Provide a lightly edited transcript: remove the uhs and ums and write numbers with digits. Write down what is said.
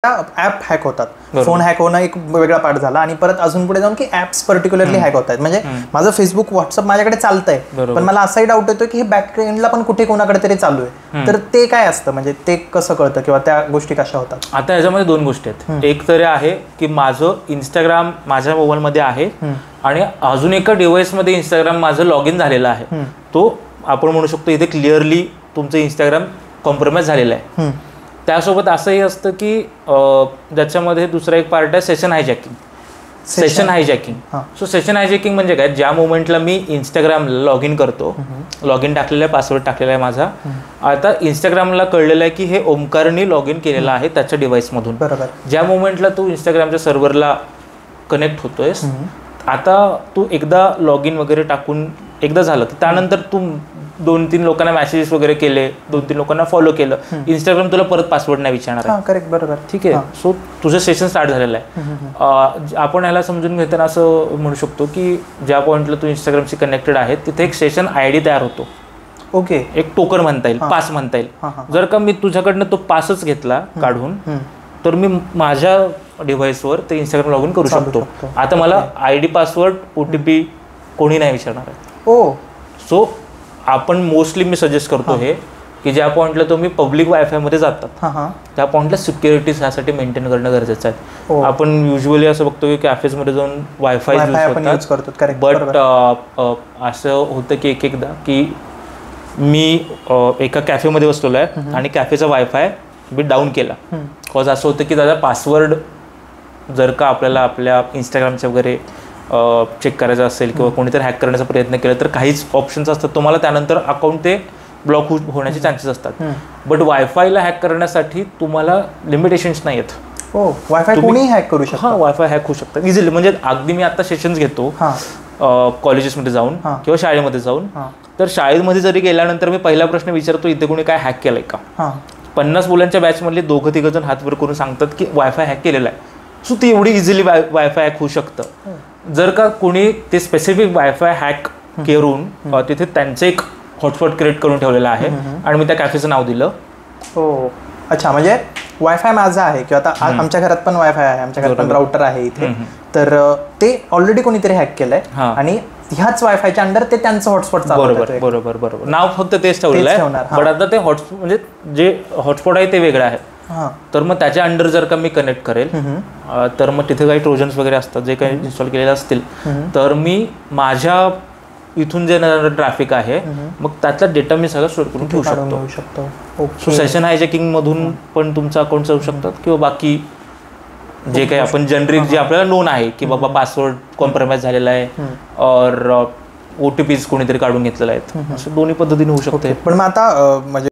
App hack होतात. Phone hack होणं एक वेगळा पार्ट झाला आणि परत अजून पुढे जाऊन की ऍप्स पर्टिक्युलरली हॅक होत आहेत. म्हणजे माझं फेसबुक व्हॉट्सअप माझ्याकडे चालतंय, पण मला असाही डाऊट येतो की हे बॅकएंडला पण कुठे कोणाकडे तरी चालू आहे. तर ते काय असतं, म्हणजे ते कसं कळतं किंवा त्या गोष्टी कशा होतात? आता याच्यामध्ये दोन गोष्टी आहेत. एक तरी आहे की माझं इंस्टाग्राम माझ्या मोबाईलमध्ये आहे आणि अजून एका डिव्हाइसमध्ये इंस्टाग्राम माझं लॉग इन झालेलं आहे. तो आपण म्हणू शकतो इथे क्लिअरली तुमचं इंस्टाग्राम कॉम्प्रोमाइज झालेलं आहे. त्यासोबत असंही असतं की ज्याच्यामध्ये दुसरा एक पार्ट आहे session hijacking. So session hijacking म्हणजे काय, ज्या मोमेंटला मी इंस्टाग्रामला लॉग इन करतो, लॉग इन टाकलेला आहे, पासवर्ड टाकलेला आहे माझा, आता इंस्टाग्रामला कळलेलं आहे की हे ओमकारने लॉग इन केलेलं आहे त्याच्या डिव्हाइसमधून. ज्या मोमेंटला तू इंस्टाग्रामच्या सर्व्हरला कनेक्ट होतोयस, आता तू एकदा लॉग इन वगैरे टाकून एकदा झालं की त्यानंतर तू 2-3 लोकांना मेसेजेस वगैरे केले, 2-3 लोकांना फॉलो केलं, इंस्टाग्राम तुला परत पासवर्ड नाही विचारणार आहे. करेक्ट, बरोबर, ठीक आहे. सो तुझं सेशन स्टार्ट झालेलं आहे. आपण याला समजून घेताना असं म्हणू शकतो की ज्या पॉईंटला तू इंस्टाग्रामशी कनेक्टेड आहे तिथे एक सेशन आयडी तयार होतो. ओके, एक टोकन म्हणता येईल, पास म्हणता येईल. जर का मी तुझ्याकडनं तो पासच घेतला काढून, तर मी माझ्या डिव्हाइसवर ते इंस्टाग्राम लॉग इन करू शकतो. आता मला आयडी, पासवर्ड, OTP कोणी नाही विचारणार आहे. सो आपण मोस्टली मी सजेस्ट करतो हे की ज्या पॉईंटला तुम्ही पब्लिक वायफायमध्ये जातात त्या पॉईंटला सिक्युरिटी ह्यासाठी मेंटेन करणं गरजेचं आहे. आपण युजली असं बघतो की कॅफेजमध्ये जाऊन वायफाय यूज करतात, बट असं होतं की एकदा की मी एका कॅफेमध्ये बसलेलो आहे आणि कॅफेचा वायफाय मी डाऊन केला. कॉज असं होतं की दादा पासवर्ड जर का आपल्याला आपल्या इंस्टाग्रामच्या वगैरे चेक करायचं असेल किंवा कोणीतरी हॅक करण्याचा प्रयत्न केला तर काहीच ऑप्शन्स असतात, तुम्हाला त्यानंतर अकाउंट ते ब्लॉक होण्याचे चान्सेस असतात. बट वायफायला हॅक करण्यासाठी तुम्हाला लिमिटेशन्स नाही आहेत. वायफाय कोणी हॅक करू शकतो. वायफाय हॅक होऊ शकतं इझिली. म्हणजे अगदी मी आता सेशन्स घेतो कॉलेजेसमध्ये जाऊन किंवा शाळेमध्ये जाऊन, तर शाळेमध्ये जरी गेल्यानंतर मी पहिला प्रश्न विचारतो इथे कोणी काय हॅक केलंय का. 50 मुलांच्या बॅचमधले 2-3 जण हात वर करून सांगतात की वायफाय हॅक केलेला आहे. सो ती एवढी इझिली वायफाय हॅक होऊ शकतं. जर का कोणी ते स्पेसिफिक वायफाय हॅक करून तिथे त्यांचं एक हॉटस्पॉट क्रिएट करून ठेवलेलं आहे आणि मी त्या कॅफेचं नाव दिलं. अच्छा, म्हणजे वायफाय माझा आहे किंवा आता आमच्या घरात पण वायफाय आहे, आमच्या घरात पण राउटर आहे इथे, तर ते ऑलरेडी कोणीतरी हॅक केलंय आणि ह्याच वायफायच्या अंडर ते त्यांचं हॉटस्पॉट बरोबर बरोबर बरोबर नाव फक्त तेच ठेवलेलं आहे. बट आता ते हॉटस्पॉट म्हणजे जे हॉटस्पॉट आहे ते वेगळं आहे. तर मग त्याच्या अंडर जर का मी कनेक्ट करेल तर मग तिथे काही ट्रोजन्स वगैरे असतात जे काही इन्स्टॉल केलेले असतील, तर मी माझ्या इथून जे ट्रॅफिक आहे मग त्यातला डेटा मी सगळं स्टोअर करून ठेवू शकतो. सो सेशन हायजॅकिंग मधून पण तुमचं अकाउंट जाऊ शकतात किंवा बाकी जे काही आपण जनरिक जे आपल्याला नोन आहे की बाबा पासवर्ड कॉम्प्रोमाइज झालेला आहे और OTPs कोणीतरी काढून घेतलेला आहे, असं दोन्ही पद्धतीने होऊ शकते. पण मग आता म्हणजे